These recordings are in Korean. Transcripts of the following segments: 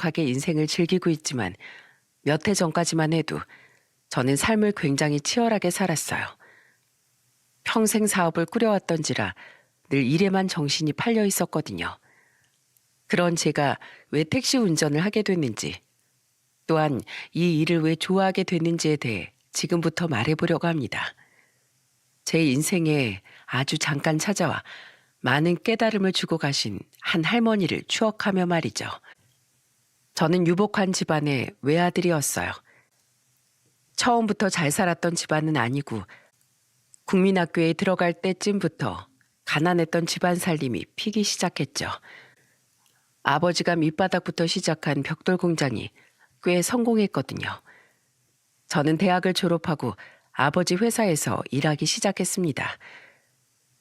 하게 인생을 즐기고 있지만 몇 해 전까지만 해도 저는 삶을 굉장히 치열하게 살았어요. 평생 사업을 꾸려왔던지라 늘 일에만 정신이 팔려 있었거든요. 그런 제가 왜 택시 운전을 하게 됐는지, 또한 이 일을 왜 좋아하게 됐는지에 대해 지금부터 말해보려고 합니다. 제 인생에 아주 잠깐 찾아와 많은 깨달음을 주고 가신 한 할머니를 추억하며 말이죠. 저는 유복한 집안의 외아들이었어요. 처음부터 잘 살았던 집안은 아니고 국민학교에 들어갈 때쯤부터 가난했던 집안 살림이 피기 시작했죠. 아버지가 밑바닥부터 시작한 벽돌 공장이 꽤 성공했거든요. 저는 대학을 졸업하고 아버지 회사에서 일하기 시작했습니다.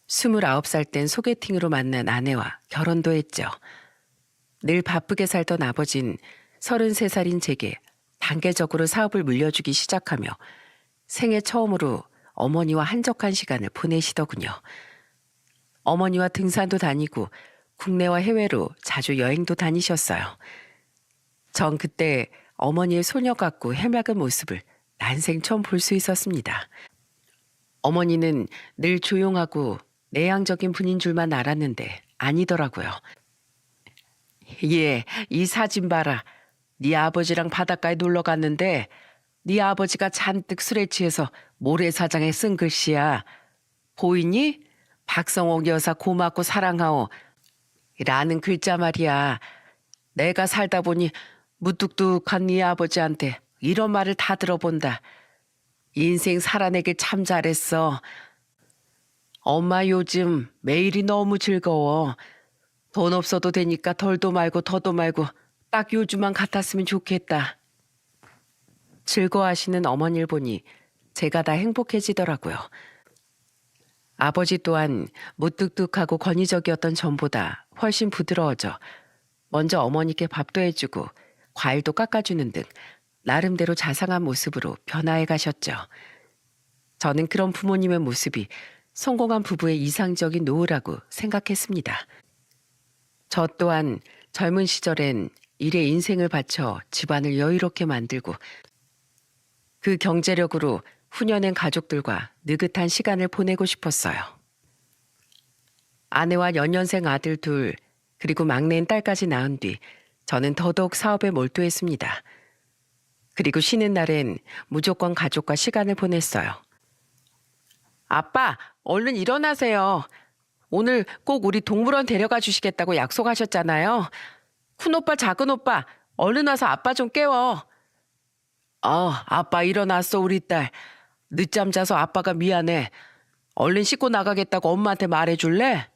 29살 땐 소개팅으로 만난 아내와 결혼도 했죠. 늘 바쁘게 살던 아버진 33살인 제게 단계적으로 사업을 물려주기 시작하며 생애 처음으로 어머니와 한적한 시간을 보내시더군요. 어머니와 등산도 다니고 국내와 해외로 자주 여행도 다니셨어요. 전 그때 어머니의 소녀 같고 해맑은 모습을 난생 처음 볼 수 있었습니다. 어머니는 늘 조용하고 내향적인 분인 줄만 알았는데 아니더라고요. 예, 이 사진 봐라. 네 아버지랑 바닷가에 놀러 갔는데 네 아버지가 잔뜩 술에 취해서 모래사장에 쓴 글씨야. 보이니? 박성옥 여사 고맙고 사랑하오. 라는 글자 말이야. 내가 살다 보니 무뚝뚝한 네 아버지한테 이런 말을 다 들어본다. 인생 살아내길 참 잘했어. 엄마 요즘 매일이 너무 즐거워. 돈 없어도 되니까 덜도 말고 더도 말고 딱 요즘만 같았으면 좋겠다. 즐거워하시는 어머니를 보니 제가 다 행복해지더라고요. 아버지 또한 무뚝뚝하고 권위적이었던 전보다 훨씬 부드러워져 먼저 어머니께 밥도 해주고 과일도 깎아주는 등 나름대로 자상한 모습으로 변화해 가셨죠. 저는 그런 부모님의 모습이 성공한 부부의 이상적인 노후라고 생각했습니다. 저 또한 젊은 시절엔 일에 인생을 바쳐 집안을 여유롭게 만들고 그 경제력으로 후년엔 가족들과 느긋한 시간을 보내고 싶었어요. 아내와 연년생 아들 둘, 그리고 막내인 딸까지 낳은 뒤 저는 더더욱 사업에 몰두했습니다. 그리고 쉬는 날엔 무조건 가족과 시간을 보냈어요. 아빠, 얼른 일어나세요. 오늘 꼭 우리 동물원 데려가 주시겠다고 약속하셨잖아요. 큰오빠, 작은오빠, 얼른 와서 아빠 좀 깨워. 아빠 일어났어, 우리 딸. 늦잠 자서 아빠가 미안해. 얼른 씻고 나가겠다고 엄마한테 말해줄래?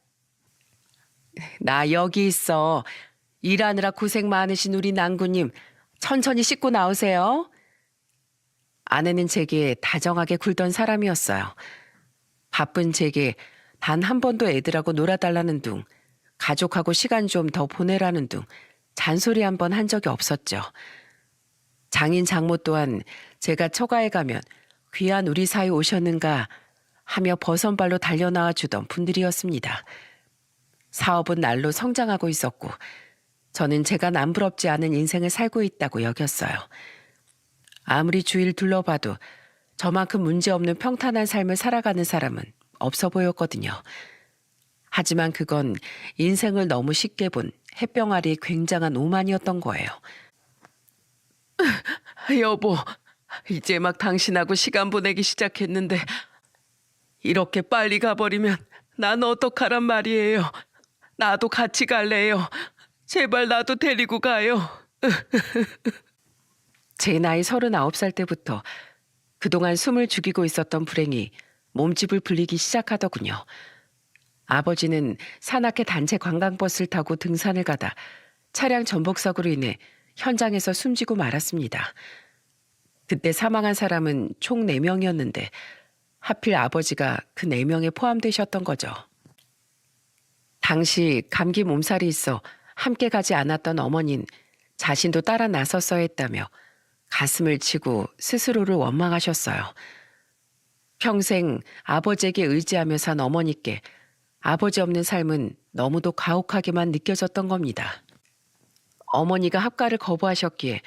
나 여기 있어. 일하느라 고생 많으신 우리 낭구님, 천천히 씻고 나오세요. 아내는 제게 다정하게 굴던 사람이었어요. 바쁜 제게 단 한 번도 애들하고 놀아달라는 둥, 가족하고 시간 좀 더 보내라는 둥 잔소리 한 번 한 적이 없었죠. 장인 장모 또한 제가 처가에 가면 귀한 우리 사이 오셨는가 하며 버선발로 달려나와 주던 분들이었습니다. 사업은 날로 성장하고 있었고 저는 제가 남부럽지 않은 인생을 살고 있다고 여겼어요. 아무리 주위를 둘러봐도 저만큼 문제없는 평탄한 삶을 살아가는 사람은 없어 보였거든요. 하지만 그건 인생을 너무 쉽게 본 햇병아리의 굉장한 오만이었던 거예요. 여보, 이제 막 당신하고 시간 보내기 시작했는데 이렇게 빨리 가버리면 난 어떡하란 말이에요. 나도 같이 갈래요. 제발 나도 데리고 가요. 제 나이 39살 때부터 그동안 숨을 죽이고 있었던 불행이 몸집을 불리기 시작하더군요. 아버지는 산악회 단체 관광버스를 타고 등산을 가다 차량 전복사고로 인해 현장에서 숨지고 말았습니다. 그때 사망한 사람은 총 4명이었는데 하필 아버지가 그 4명에 포함되셨던 거죠. 당시 감기 몸살이 있어 함께 가지 않았던 어머니는 자신도 따라 나섰어야 했다며 가슴을 치고 스스로를 원망하셨어요. 평생 아버지에게 의지하며 산 어머니께 아버지 없는 삶은 너무도 가혹하게만 느껴졌던 겁니다. 어머니가 합가를 거부하셨기에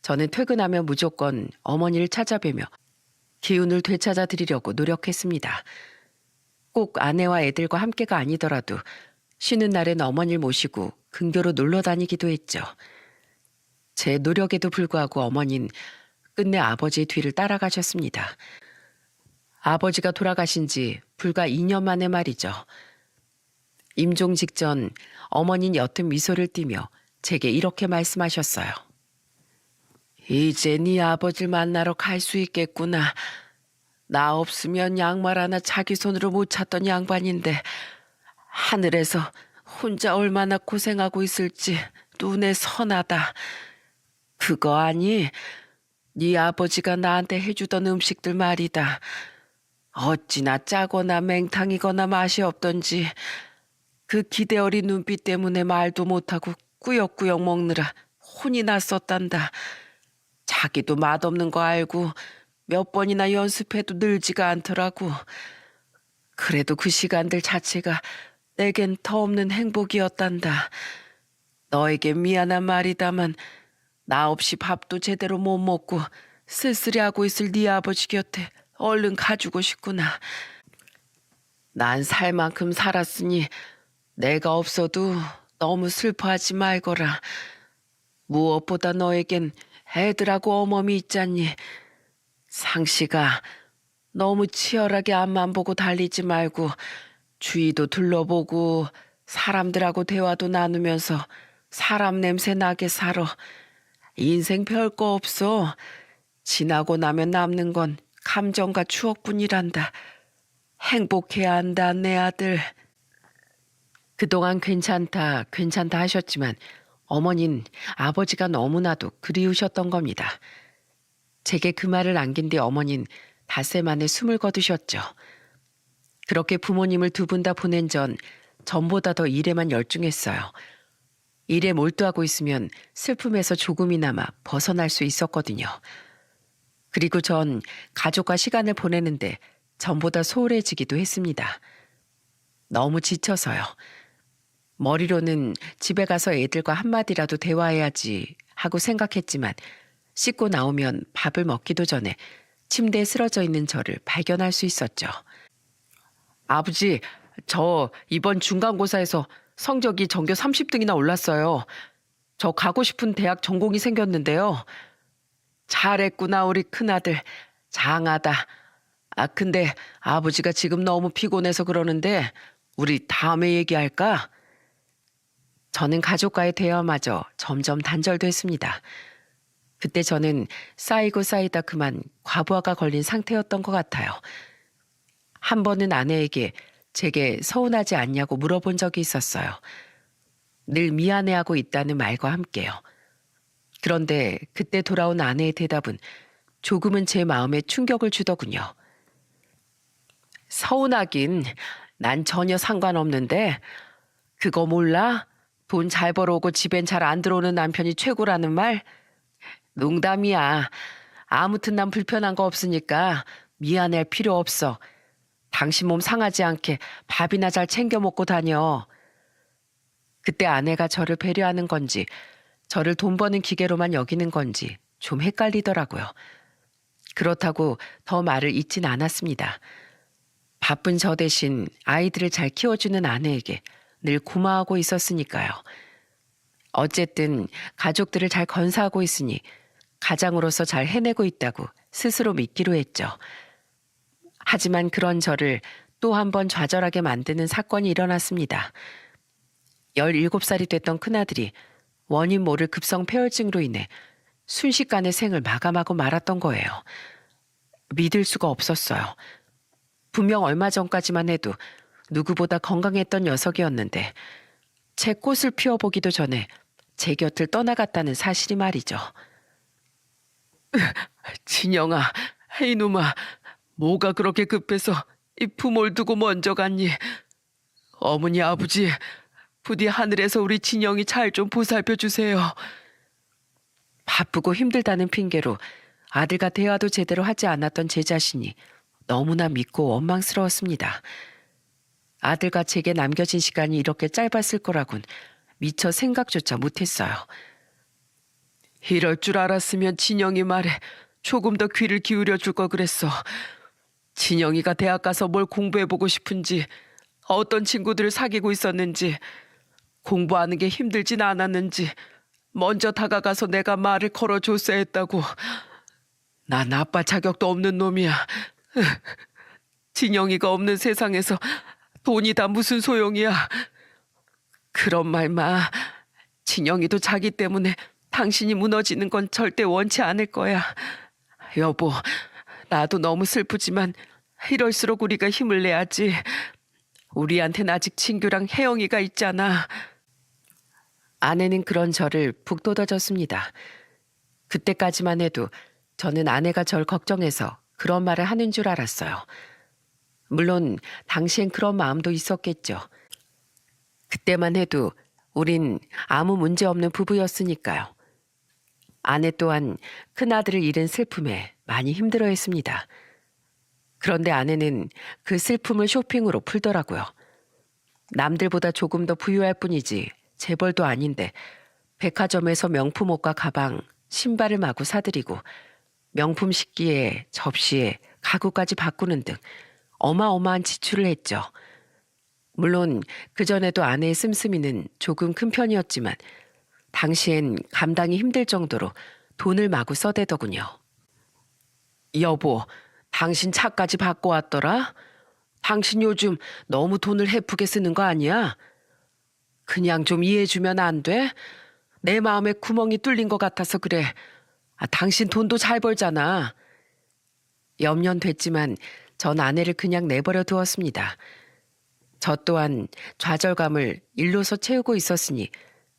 저는 퇴근하면 무조건 어머니를 찾아뵈며 기운을 되찾아 드리려고 노력했습니다. 꼭 아내와 애들과 함께가 아니더라도 쉬는 날엔 어머니를 모시고 근교로 놀러 다니기도 했죠. 제 노력에도 불구하고 어머니는 끝내 아버지의 뒤를 따라가셨습니다. 아버지가 돌아가신 지 불과 2년 만에 말이죠. 임종 직전 어머니는 옅은 미소를 띠며 제게 이렇게 말씀하셨어요. 이제 네 아버지를 만나러 갈 수 있겠구나. 나 없으면 양말 하나 자기 손으로 못 찾던 양반인데 하늘에서 혼자 얼마나 고생하고 있을지 눈에 선하다. 그거 아니? 네 아버지가 나한테 해주던 음식들 말이다. 어찌나 짜거나 맹탕이거나 맛이 없던지 그 기대 어린 눈빛 때문에 말도 못하고 꾸역꾸역 먹느라 혼이 났었단다. 자기도 맛없는 거 알고 몇 번이나 연습해도 늘지가 않더라고. 그래도 그 시간들 자체가 내겐 터없는 행복이었단다. 너에게 미안한 말이다만 나 없이 밥도 제대로 못 먹고 쓸쓸해하고 있을 네 아버지 곁에 얼른 가주고 싶구나. 난 살 만큼 살았으니 내가 없어도 너무 슬퍼하지 말거라. 무엇보다 너에겐 애들하고 어머니 있잖니. 상씨가 너무 치열하게 앞만 보고 달리지 말고 주위도 둘러보고 사람들하고 대화도 나누면서 사람 냄새 나게 살아. 인생 별거 없어. 지나고 나면 남는 건 감정과 추억뿐이란다. 행복해야 한다, 내 아들. 그동안 괜찮다 하셨지만 어머니는 아버지가 너무나도 그리우셨던 겁니다. 제게 그 말을 남긴 뒤 어머니는 닷새 만에 숨을 거두셨죠. 그렇게 부모님을 두 분 다 보낸 전보다 더 일에만 열중했어요. 일에 몰두하고 있으면 슬픔에서 조금이나마 벗어날 수 있었거든요. 그리고 전 가족과 시간을 보내는데 전보다 소홀해지기도 했습니다. 너무 지쳐서요. 머리로는 집에 가서 애들과 한마디라도 대화해야지 하고 생각했지만 씻고 나오면 밥을 먹기도 전에 침대에 쓰러져 있는 저를 발견할 수 있었죠. 아버지, 저 이번 중간고사에서 성적이 전교 30등이나 올랐어요. 저 가고 싶은 대학 전공이 생겼는데요. 잘했구나, 우리 큰아들. 장하다. 근데 아버지가 지금 너무 피곤해서 그러는데 우리 다음에 얘기할까? 저는 가족과의 대화마저 점점 단절됐습니다. 그때 저는 쌓이고 쌓이다 그만 과부하가 걸린 상태였던 것 같아요. 한 번은 아내에게 제게 서운하지 않냐고 물어본 적이 있었어요. 늘 미안해하고 있다는 말과 함께요. 그런데 그때 돌아온 아내의 대답은 조금은 제 마음에 충격을 주더군요. 서운하긴 난 전혀 상관없는데 그거 몰라? 돈 잘 벌어오고 집엔 잘 안 들어오는 남편이 최고라는 말? 농담이야. 아무튼 난 불편한 거 없으니까 미안해할 필요 없어. 당신 몸 상하지 않게 밥이나 잘 챙겨 먹고 다녀. 그때 아내가 저를 배려하는 건지 저를 돈 버는 기계로만 여기는 건지 좀 헷갈리더라고요. 그렇다고 더 말을 잇진 않았습니다. 바쁜 저 대신 아이들을 잘 키워주는 아내에게 늘 고마워하고 있었으니까요. 어쨌든 가족들을 잘 건사하고 있으니 가장으로서 잘 해내고 있다고 스스로 믿기로 했죠. 하지만 그런 저를 또 한 번 좌절하게 만드는 사건이 일어났습니다. 17살이 됐던 큰아들이 원인 모를 급성 폐혈증으로 인해 순식간에 생을 마감하고 말았던 거예요. 믿을 수가 없었어요. 분명 얼마 전까지만 해도 누구보다 건강했던 녀석이었는데 제 꽃을 피워보기도 전에 제 곁을 떠나갔다는 사실이 말이죠. 진영아, 이놈아, 뭐가 그렇게 급해서 이 부모를 두고 먼저 갔니? 어머니 아버지, 부디 하늘에서 우리 진영이 잘 좀 보살펴 주세요. 바쁘고 힘들다는 핑계로 아들과 대화도 제대로 하지 않았던 제 자신이 너무나 믿고 원망스러웠습니다. 아들과 제게 남겨진 시간이 이렇게 짧았을 거라곤 미처 생각조차 못했어요. 이럴 줄 알았으면 진영이 말에 조금 더 귀를 기울여 줄 걸 그랬어. 진영이가 대학 가서 뭘 공부해보고 싶은지, 어떤 친구들을 사귀고 있었는지, 공부하는 게 힘들진 않았는지 먼저 다가가서 내가 말을 걸어줬어야 했다고. 난 아빠 자격도 없는 놈이야. 진영이가 없는 세상에서 돈이 다 무슨 소용이야. 그런 말 마. 진영이도 자기 때문에 당신이 무너지는 건 절대 원치 않을 거야. 여보, 나도 너무 슬프지만 이럴수록 우리가 힘을 내야지. 우리한텐 아직 친규랑 혜영이가 있잖아. 아내는 그런 저를 북돋아줬습니다. 그때까지만 해도 저는 아내가 절 걱정해서 그런 말을 하는 줄 알았어요. 물론 당시엔 그런 마음도 있었겠죠. 그때만 해도 우린 아무 문제 없는 부부였으니까요. 아내 또한 큰아들을 잃은 슬픔에 많이 힘들어했습니다. 그런데 아내는 그 슬픔을 쇼핑으로 풀더라고요. 남들보다 조금 더 부유할 뿐이지 재벌도 아닌데 백화점에서 명품 옷과 가방, 신발을 마구 사들이고 명품 식기에 접시에 가구까지 바꾸는 등 어마어마한 지출을 했죠. 물론 그전에도 아내의 씀씀이는 조금 큰 편이었지만 당시엔 감당이 힘들 정도로 돈을 마구 써대더군요. 여보, 당신 차까지 바꿔왔더라? 당신 요즘 너무 돈을 헤프게 쓰는 거 아니야? 그냥 좀 이해해주면 안 돼? 내 마음에 구멍이 뚫린 것 같아서 그래. 당신 돈도 잘 벌잖아. 염려됐지만 전 아내를 그냥 내버려 두었습니다. 저 또한 좌절감을 일로서 채우고 있었으니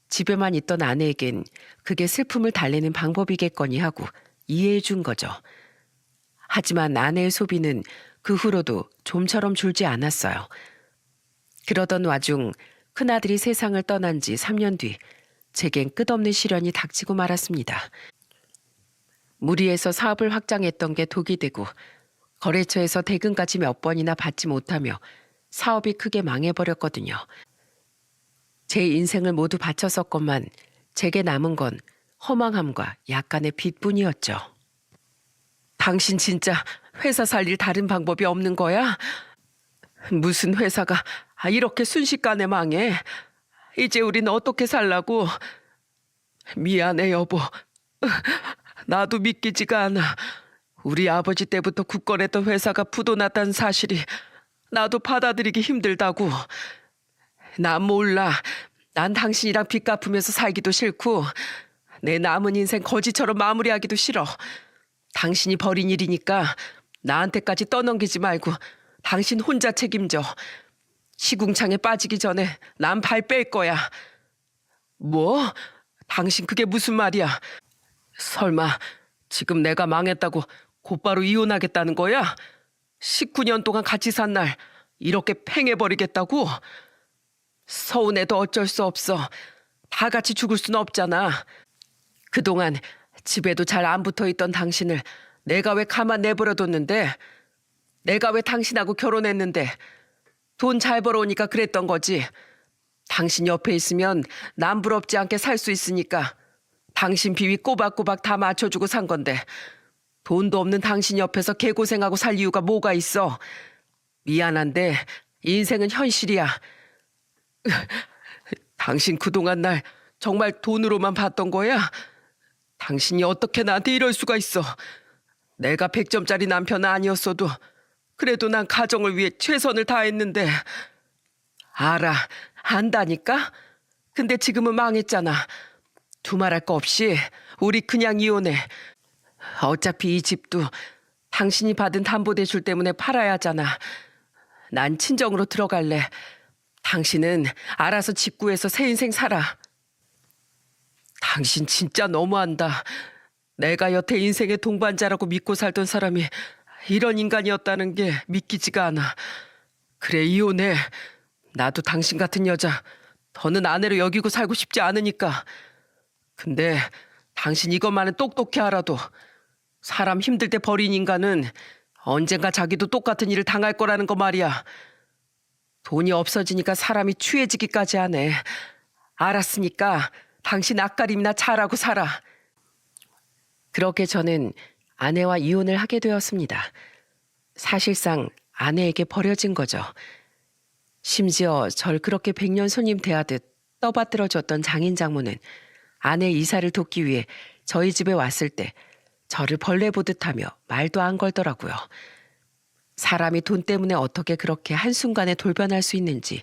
집에만 있던 아내에겐 그게 슬픔을 달래는 방법이겠거니 하고 이해해 준 거죠. 하지만 아내의 소비는 그 후로도 좀처럼 줄지 않았어요. 그러던 와중 큰아들이 세상을 떠난 지 3년 뒤 제겐 끝없는 시련이 닥치고 말았습니다. 무리해서 사업을 확장했던 게 독이 되고 거래처에서 대금까지 몇 번이나 받지 못하며 사업이 크게 망해버렸거든요. 제 인생을 모두 바쳤었건만 제게 남은 건 허망함과 약간의 빚뿐이었죠. 당신 진짜 회사 살릴 다른 방법이 없는 거야? 무슨 회사가 이렇게 순식간에 망해? 이제 우린 어떻게 살라고? 미안해 여보. 나도 믿기지가 않아. 우리 아버지 때부터 굳건했던 회사가 부도났다는 사실이 나도 받아들이기 힘들다고. 난 몰라. 난 당신이랑 빚 갚으면서 살기도 싫고 내 남은 인생 거지처럼 마무리하기도 싫어. 당신이 벌인 일이니까 나한테까지 떠넘기지 말고 당신 혼자 책임져. 시궁창에 빠지기 전에 난 발 뺄 거야. 뭐? 당신 그게 무슨 말이야? 설마 지금 내가 망했다고 곧바로 이혼하겠다는 거야? 19년 동안 같이 산 날 이렇게 팽해버리겠다고? 서운해도 어쩔 수 없어. 다 같이 죽을 순 없잖아. 그동안 집에도 잘 안 붙어있던 당신을 내가 왜 가만 내버려뒀는데? 내가 왜 당신하고 결혼했는데? 돈 잘 벌어오니까 그랬던 거지. 당신 옆에 있으면 남 부럽지 않게 살 수 있으니까 당신 비위 꼬박꼬박 다 맞춰주고 산 건데 돈도 없는 당신 옆에서 개고생하고 살 이유가 뭐가 있어. 미안한데 인생은 현실이야. 당신 그동안 날 정말 돈으로만 봤던 거야? 당신이 어떻게 나한테 이럴 수가 있어. 내가 100점짜리 남편은 아니었어도 그래도 난 가정을 위해 최선을 다했는데. 알아, 안다니까? 근데 지금은 망했잖아. 두말할 거 없이 우리 그냥 이혼해. 어차피 이 집도 당신이 받은 담보대출 때문에 팔아야 하잖아. 난 친정으로 들어갈래. 당신은 알아서 집 구해서 새 인생 살아. 당신 진짜 너무한다. 내가 여태 인생의 동반자라고 믿고 살던 사람이 이런 인간이었다는 게 믿기지가 않아. 그래, 이혼해. 나도 당신 같은 여자 더는 아내로 여기고 살고 싶지 않으니까. 근데 당신 이것만은 똑똑히 알아도 사람 힘들 때 버린 인간은 언젠가 자기도 똑같은 일을 당할 거라는 거 말이야. 돈이 없어지니까 사람이 취해지기까지 하네. 알았으니까 당신 앞가림이나 잘하고 살아. 그렇게 저는 아내와 이혼을 하게 되었습니다. 사실상 아내에게 버려진 거죠. 심지어 절 그렇게 백년 손님 대하듯 떠받들어줬던 장인 장모는 아내 이사를 돕기 위해 저희 집에 왔을 때 저를 벌레 보듯 하며 말도 안 걸더라고요. 사람이 돈 때문에 어떻게 그렇게 한순간에 돌변할 수 있는지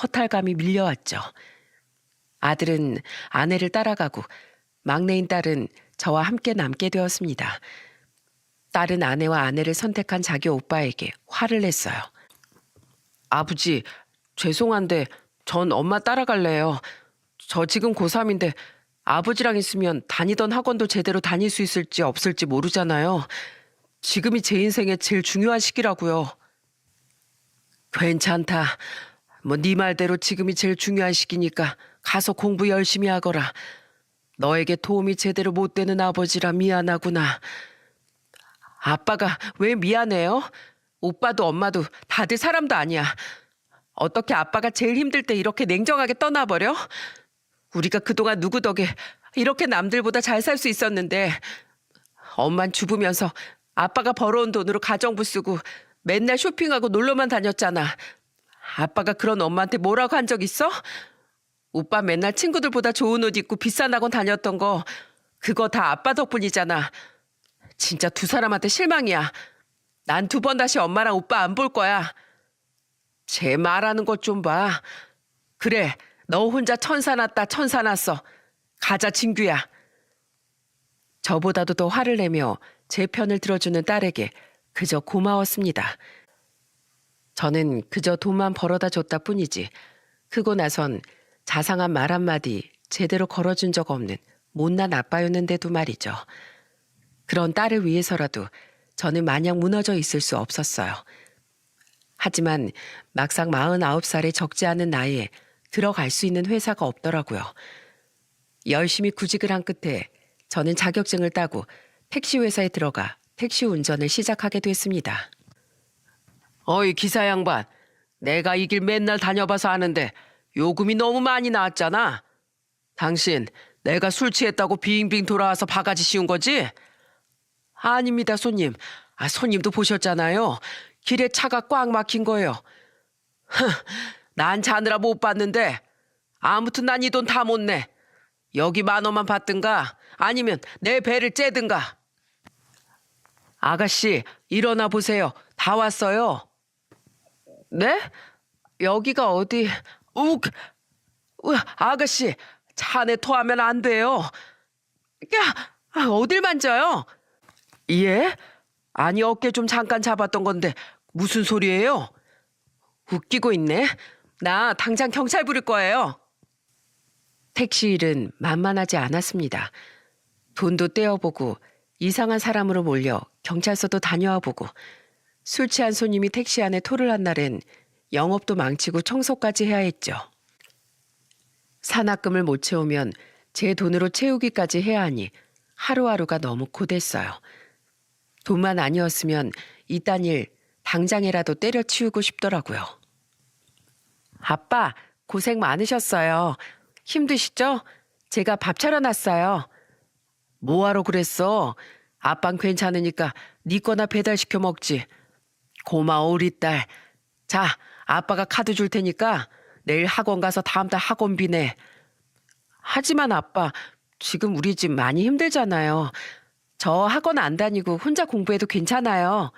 허탈감이 밀려왔죠. 아들은 아내를 따라가고 막내인 딸은 저와 함께 남게 되었습니다. 딸은 아내와 아내를 선택한 자기 오빠에게 화를 냈어요. 아버지, 죄송한데 전 엄마 따라갈래요. 저 지금 고3인데 아버지랑 있으면 다니던 학원도 제대로 다닐 수 있을지 없을지 모르잖아요. 지금이 제 인생의 제일 중요한 시기라고요. 괜찮다. 뭐 네 말대로 지금이 제일 중요한 시기니까 가서 공부 열심히 하거라. 너에게 도움이 제대로 못 되는 아버지라 미안하구나. 아빠가 왜 미안해요? 오빠도 엄마도 다들 사람도 아니야. 어떻게 아빠가 제일 힘들 때 이렇게 냉정하게 떠나버려? 우리가 그동안 누구 덕에 이렇게 남들보다 잘 살 수 있었는데 엄만 주부면서 아빠가 벌어온 돈으로 가정부 쓰고 맨날 쇼핑하고 놀러만 다녔잖아. 아빠가 그런 엄마한테 뭐라고 한 적 있어? 오빠 맨날 친구들보다 좋은 옷 입고 비싼 학원 다녔던 거 그거 다 아빠 덕분이잖아. 진짜 두 사람한테 실망이야. 난 2번 다시 엄마랑 오빠 안 볼 거야. 제 말하는 것 좀 봐. 그래, 너 혼자 천사 났다 천사 났어. 가자 친구야. 저보다도 더 화를 내며 제 편을 들어주는 딸에게 그저 고마웠습니다. 저는 그저 돈만 벌어다 줬다 뿐이지 크고 나선 자상한 말 한마디 제대로 걸어준 적 없는 못난 아빠였는데도 말이죠. 그런 딸을 위해서라도 저는 마냥 무너져 있을 수 없었어요. 하지만 막상 49살의 적지 않은 나이에 들어갈 수 있는 회사가 없더라고요. 열심히 구직을 한 끝에 저는 자격증을 따고 택시 회사에 들어가 택시 운전을 시작하게 됐습니다. 어이 기사 양반, 내가 이 길 맨날 다녀봐서 아는데 요금이 너무 많이 나왔잖아. 당신 내가 술 취했다고 빙빙 돌아와서 바가지 씌운 거지? 아닙니다 손님. 손님도 보셨잖아요. 길에 차가 꽉 막힌 거예요. 난 자느라 못 봤는데 아무튼 난 이 돈 다 못 내. 여기 10,000원만 받든가 아니면 내 배를 째든가. 아가씨 일어나 보세요. 다 왔어요. 네? 여기가 어디? 아가씨 차 안에 토하면 안 돼요. 야, 어딜 만져요? 예? 아니 어깨 좀 잠깐 잡았던 건데 무슨 소리예요? 웃기고 있네. 나 당장 경찰 부를 거예요. 택시 일은 만만하지 않았습니다. 돈도 떼어보고 이상한 사람으로 몰려 경찰서도 다녀와 보고 술 취한 손님이 택시 안에 토를 한 날엔 영업도 망치고 청소까지 해야 했죠. 산악금을 못 채우면 제 돈으로 채우기까지 해야 하니 하루하루가 너무 고됐어요. 돈만 아니었으면 이딴 일 당장이라도 때려치우고 싶더라고요. 아빠 고생 많으셨어요. 힘드시죠? 제가 밥 차려놨어요. 뭐하러 그랬어? 아빤 괜찮으니까 네 거나 배달시켜 먹지. 고마워 우리 딸. 자, 아빠가 카드 줄 테니까 내일 학원 가서 다음 달 학원비 내. 하지만 아빠, 지금 우리 집 많이 힘들잖아요. 저 학원 안 다니고 혼자 공부해도 괜찮아요.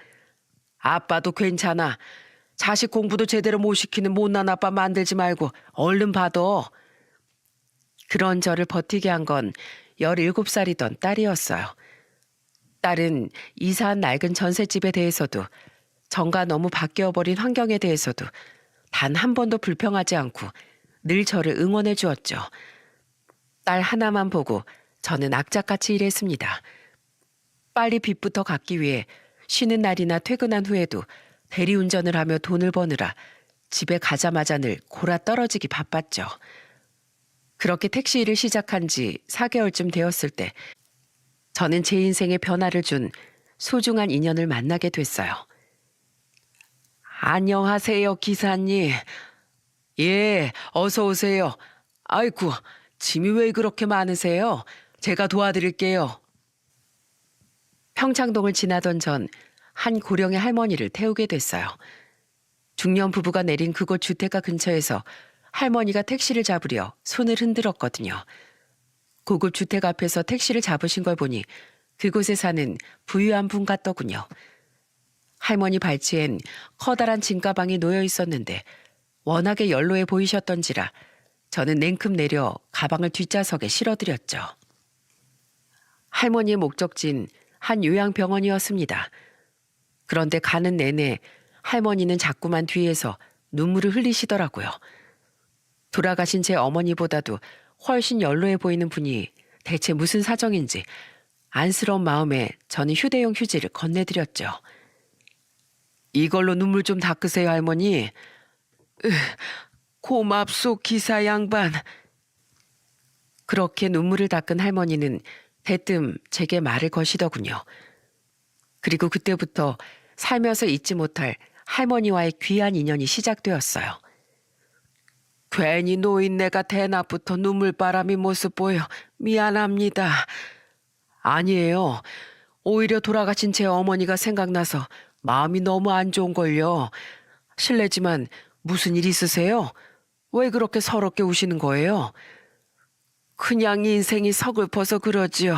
아빠도 괜찮아. 자식 공부도 제대로 못 시키는 못난 아빠 만들지 말고 얼른 받아. 그런 저를 버티게 한 건 17살이던 딸이었어요. 딸은 이사한 낡은 전셋집에 대해서도 정과 너무 바뀌어버린 환경에 대해서도 단 한 번도 불평하지 않고 늘 저를 응원해 주었죠. 딸 하나만 보고 저는 악착같이 일했습니다. 빨리 빚부터 갚기 위해 쉬는 날이나 퇴근한 후에도 대리운전을 하며 돈을 버느라 집에 가자마자 늘 골아 떨어지기 바빴죠. 그렇게 택시 일을 시작한 지 4개월쯤 되었을 때 저는 제 인생에 변화를 준 소중한 인연을 만나게 됐어요. 안녕하세요, 기사님. 예, 어서 오세요. 아이고, 짐이 왜 그렇게 많으세요? 제가 도와드릴게요. 평창동을 지나던 전 한 고령의 할머니를 태우게 됐어요. 중년 부부가 내린 그곳 주택가 근처에서 할머니가 택시를 잡으려 손을 흔들었거든요. 고급 주택 앞에서 택시를 잡으신 걸 보니 그곳에 사는 부유한 분 같더군요. 할머니 발치엔 커다란 짐가방이 놓여 있었는데 워낙에 연로해 보이셨던지라 저는 냉큼 내려 가방을 뒷좌석에 실어드렸죠. 할머니의 목적지는 한 요양병원이었습니다. 그런데 가는 내내 할머니는 자꾸만 뒤에서 눈물을 흘리시더라고요. 돌아가신 제 어머니보다도 훨씬 연로해 보이는 분이 대체 무슨 사정인지 안쓰러운 마음에 저는 휴대용 휴지를 건네드렸죠. 이걸로 눈물 좀 닦으세요, 할머니. 고맙소, 기사 양반. 그렇게 눈물을 닦은 할머니는 대뜸 제게 말을 거시더군요. 그리고 그때부터 살면서 잊지 못할 할머니와의 귀한 인연이 시작되었어요. 괜히 노인네가 대낮부터 눈물바람이 모습 보여 미안합니다. 아니에요. 오히려 돌아가신 제 어머니가 생각나서 마음이 너무 안 좋은걸요. 실례지만 무슨 일 있으세요? 왜 그렇게 서럽게 우시는 거예요? 그냥 인생이 서글퍼서 그러지요.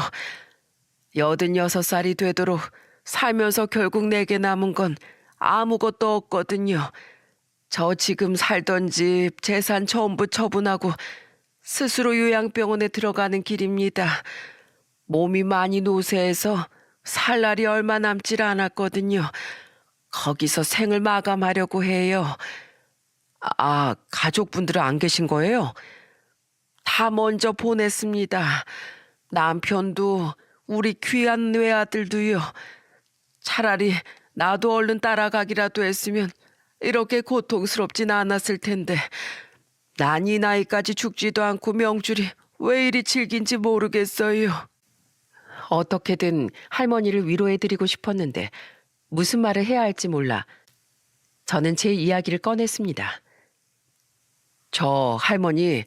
86살이 되도록 살면서 결국 내게 남은 건 아무것도 없거든요. 저 지금 살던 집, 재산 전부 처분하고 스스로 요양병원에 들어가는 길입니다. 몸이 많이 노쇠해서 살 날이 얼마 남질 않았거든요. 거기서 생을 마감하려고 해요. 아, 가족분들은 안 계신 거예요? 다 먼저 보냈습니다. 남편도 우리 귀한 외아들도요. 차라리 나도 얼른 따라가기라도 했으면 이렇게 고통스럽진 않았을 텐데 난 이 나이까지 죽지도 않고 명줄이 왜 이리 질긴지 모르겠어요. 어떻게든 할머니를 위로해드리고 싶었는데 무슨 말을 해야 할지 몰라 저는 제 이야기를 꺼냈습니다. 저 할머니,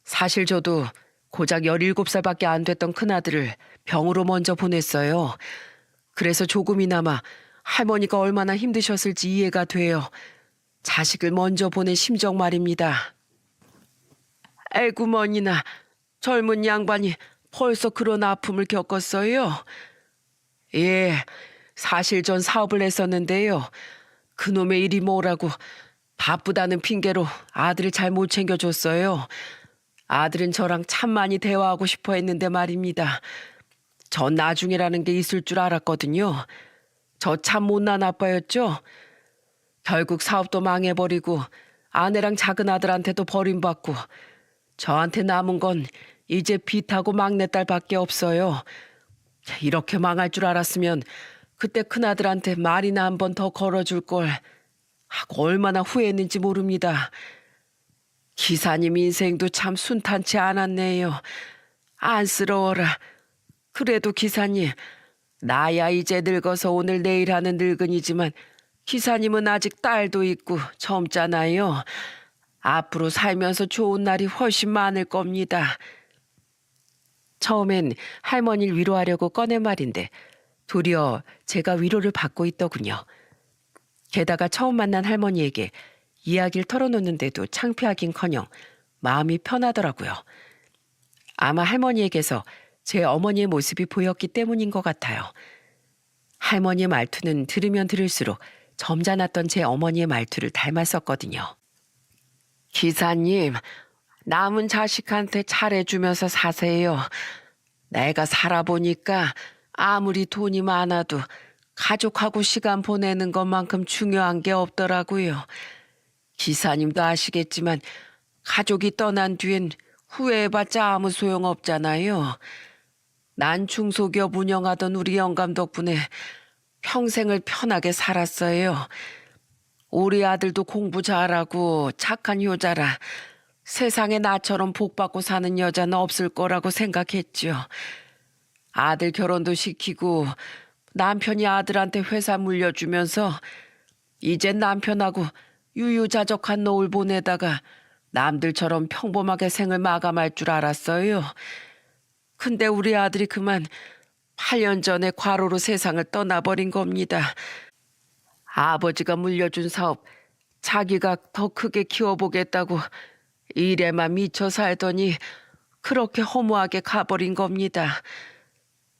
사실 저도 고작 17살밖에 안 됐던 큰아들을 병으로 먼저 보냈어요. 그래서 조금이나마 할머니가 얼마나 힘드셨을지 이해가 돼요. 자식을 먼저 보낸 심정 말입니다. 애구머니나 젊은 양반이 벌써 그런 아픔을 겪었어요? 예, 사실 전 사업을 했었는데요. 그놈의 일이 뭐라고 바쁘다는 핑계로 아들을 잘 못 챙겨줬어요. 아들은 저랑 참 많이 대화하고 싶어 했는데 말입니다. 전 나중이라는 게 있을 줄 알았거든요. 저 참 못난 아빠였죠. 결국 사업도 망해버리고 아내랑 작은 아들한테도 버림받고 저한테 남은 건 이제 빚하고 막내딸밖에 없어요. 이렇게 망할 줄 알았으면 그때 큰아들한테 말이나 한 번 더 걸어줄 걸 하고 얼마나 후회했는지 모릅니다. 기사님 인생도 참 순탄치 않았네요. 안쓰러워라. 그래도 기사님, 나야 이제 늙어서 오늘 내일 하는 늙은이지만 기사님은 아직 딸도 있고 젊잖아요. 앞으로 살면서 좋은 날이 훨씬 많을 겁니다. 처음엔 할머니를 위로하려고 꺼낸 말인데 도리어 제가 위로를 받고 있더군요. 게다가 처음 만난 할머니에게 이야기를 털어놓는데도 창피하긴커녕 마음이 편하더라고요. 아마 할머니에게서 제 어머니의 모습이 보였기 때문인 것 같아요. 할머니의 말투는 들으면 들을수록 점잖았던 제 어머니의 말투를 닮았었거든요. 기사님, 남은 자식한테 잘해주면서 사세요. 내가 살아보니까 아무리 돈이 많아도 가족하고 시간 보내는 것만큼 중요한 게 없더라고요. 기사님도 아시겠지만 가족이 떠난 뒤엔 후회해봤자 아무 소용없잖아요. 난 중소기업 운영하던 우리 영감 덕분에 평생을 편하게 살았어요. 우리 아들도 공부 잘하고 착한 효자라 세상에 나처럼 복받고 사는 여자는 없을 거라고 생각했죠. 아들 결혼도 시키고 남편이 아들한테 회사 물려주면서 이제 남편하고 유유자적한 노을 보내다가 남들처럼 평범하게 생을 마감할 줄 알았어요. 근데 우리 아들이 그만 8년 전에 과로로 세상을 떠나버린 겁니다. 아버지가 물려준 사업 자기가 더 크게 키워보겠다고 일에만 미쳐 살더니 그렇게 허무하게 가버린 겁니다.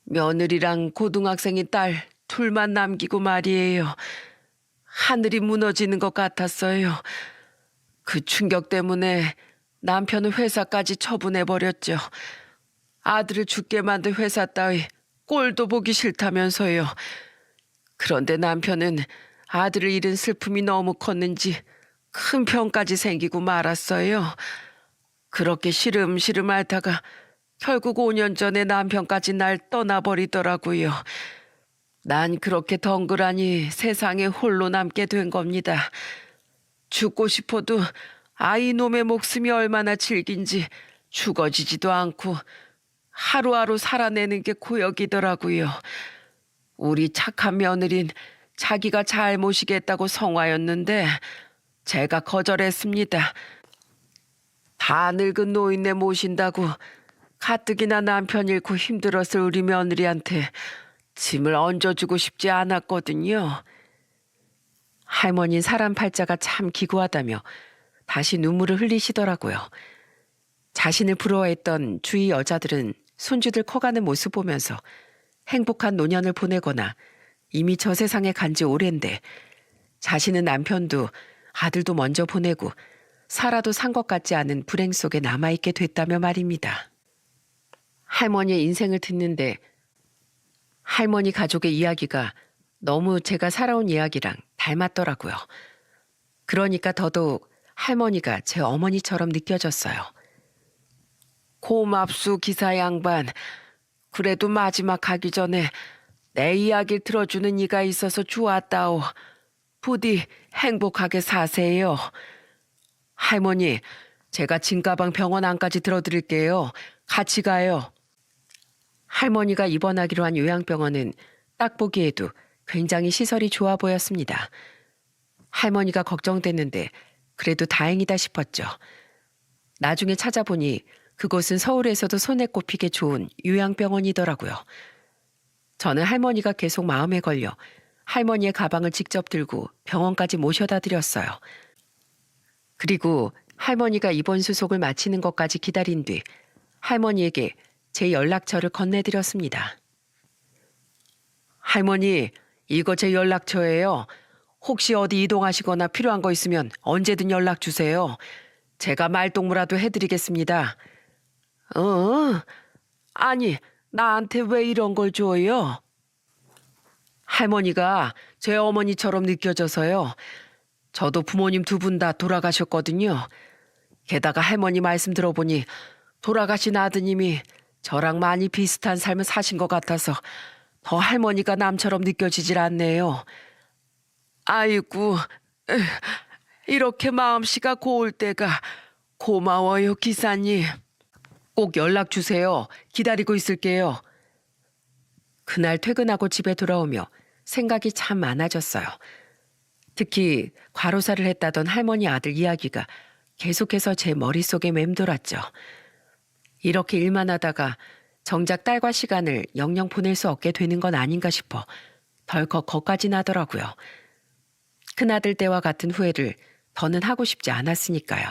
며느리랑 고등학생인 딸 둘만 남기고 말이에요. 하늘이 무너지는 것 같았어요. 그 충격 때문에 남편은 회사까지 처분해버렸죠. 아들을 죽게 만든 회사 따위 꼴도 보기 싫다면서요. 그런데 남편은 아들을 잃은 슬픔이 너무 컸는지 큰 병까지 생기고 말았어요. 그렇게 시름시름 앓다가 결국 5년 전에 남편까지 날 떠나버리더라고요. 난 그렇게 덩그라니 세상에 홀로 남게 된 겁니다. 죽고 싶어도 아이 놈의 목숨이 얼마나 질긴지 죽어지지도 않고 하루하루 살아내는 게 고역이더라고요. 우리 착한 며느린 자기가 잘 모시겠다고 성화였는데 제가 거절했습니다. 다 늙은 노인네 모신다고 가뜩이나 남편 잃고 힘들었을 우리 며느리한테 짐을 얹어주고 싶지 않았거든요. 할머니 사람 팔자가 참 기구하다며 다시 눈물을 흘리시더라고요. 자신을 부러워했던 주위 여자들은 손주들 커가는 모습 보면서 행복한 노년을 보내거나 이미 저 세상에 간 지 오랜데 자신은 남편도 아들도 먼저 보내고 살아도 산 것 같지 않은 불행 속에 남아있게 됐다며 말입니다. 할머니의 인생을 듣는데 할머니 가족의 이야기가 너무 제가 살아온 이야기랑 닮았더라고요. 그러니까 더더욱 할머니가 제 어머니처럼 느껴졌어요. 고맙수 기사 양반. 그래도 마지막 가기 전에 내 이야기를 들어주는 이가 있어서 좋았다오. 부디 행복하게 사세요. 할머니, 제가 진가방 병원 안까지 들어드릴게요. 같이 가요. 할머니가 입원하기로 한 요양병원은 딱 보기에도 굉장히 시설이 좋아 보였습니다. 할머니가 걱정됐는데 그래도 다행이다 싶었죠. 나중에 찾아보니 그곳은 서울에서도 손에 꼽히게 좋은 요양병원이더라고요. 저는 할머니가 계속 마음에 걸려 할머니의 가방을 직접 들고 병원까지 모셔다 드렸어요. 그리고 할머니가 입원 수속을 마치는 것까지 기다린 뒤 할머니에게 제 연락처를 건네드렸습니다. 할머니, 이거 제 연락처예요. 혹시 어디 이동하시거나 필요한 거 있으면 언제든 연락 주세요. 제가 말동무라도 해드리겠습니다. 아니, 나한테 왜 이런 걸 줘요? 할머니가 제 어머니처럼 느껴져서요. 저도 부모님 두 분 다 돌아가셨거든요. 게다가 할머니 말씀 들어보니 돌아가신 아드님이 저랑 많이 비슷한 삶을 사신 것 같아서 더 할머니가 남처럼 느껴지질 않네요. 아이고, 이렇게 마음씨가 고울 때가 고마워요, 기사님. 꼭 연락 주세요. 기다리고 있을게요. 그날 퇴근하고 집에 돌아오며 생각이 참 많아졌어요. 특히 과로사를 했다던 할머니 아들 이야기가 계속해서 제 머릿속에 맴돌았죠. 이렇게 일만 하다가 정작 딸과 시간을 영영 보낼 수 없게 되는 건 아닌가 싶어 덜컥 겁까지 나더라고요. 큰아들 때와 같은 후회를 더는 하고 싶지 않았으니까요.